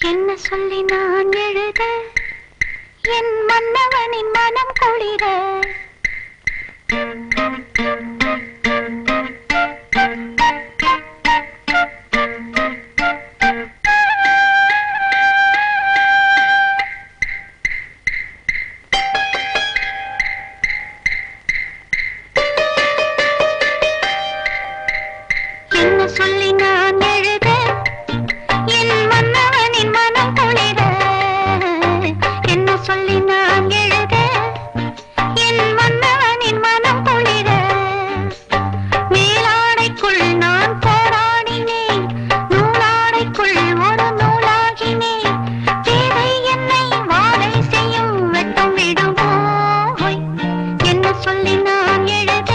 என்ன சொல்லி நான் எழுத என் மன்னவனின் மனம் குளிர என்ன சொல்லி நான் எழுத என் மன்னவனின் மனம் குளிர என்ன சொல்லி நான் எழுத என் மன்னவனின் மனம் குளிர மேலாடைக்குள் நான் போராடினேன் நூலாடைக்குள் ஒரு நூலாகினேன் தேவை என்னை வாழை செய்யும் வெட்டம் விடுமோ என்ன சொல்லி நான் எழுத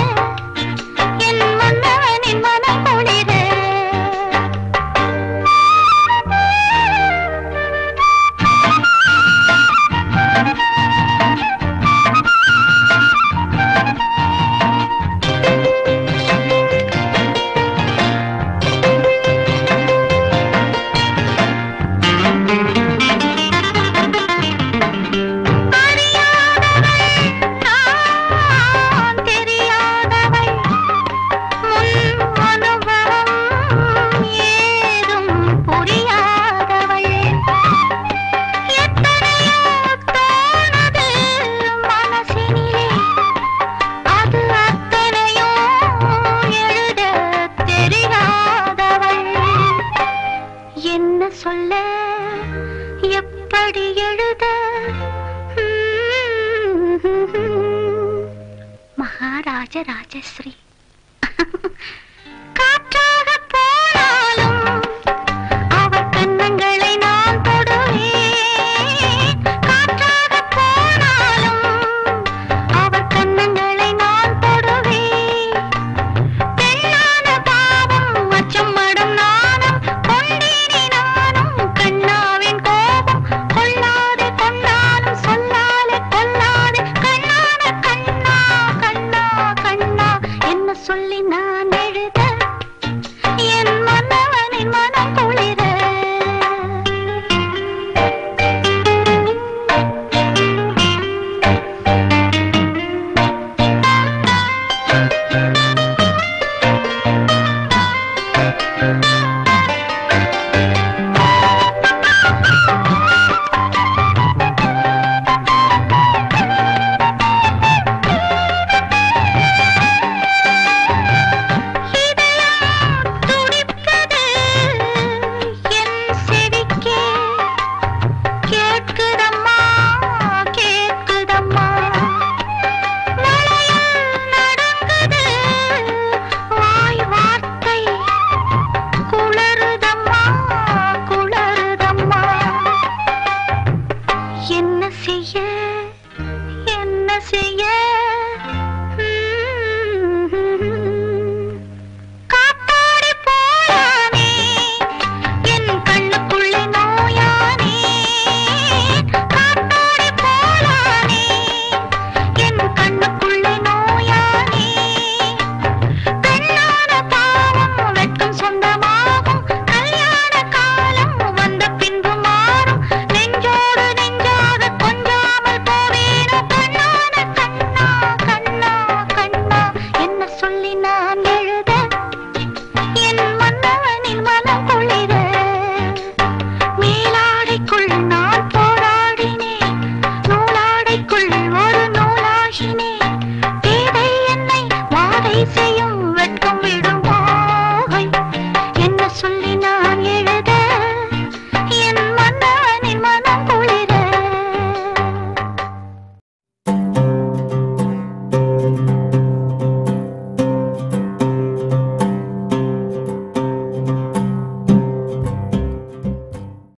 என் மன்னவனின் மனம் குளிர என்ன சொல்ல எப்படி எழுத மகாராஜ ராஜஸ்ரீ காற்றாக போனாலும் அவர் கன்னங்களை நான் தொடுவேன் காற்றாக போனாலும் அவர் கன்னங்களை நான் தொடுவேன் பெண்ணான பாவம் அச்சம் மடம் நாணம் கொண்டேனே நானும் கண்ணாவின் கோபம் கொள்ளாதே கொண்டாலும் சொல்லாலே கொல்லாதே கண்ணான கண்ணா கண்ணா கண்ணா என்ன சொல்லி நான் எழுத என் மன்னவனின் மனம் குளிர Thank you.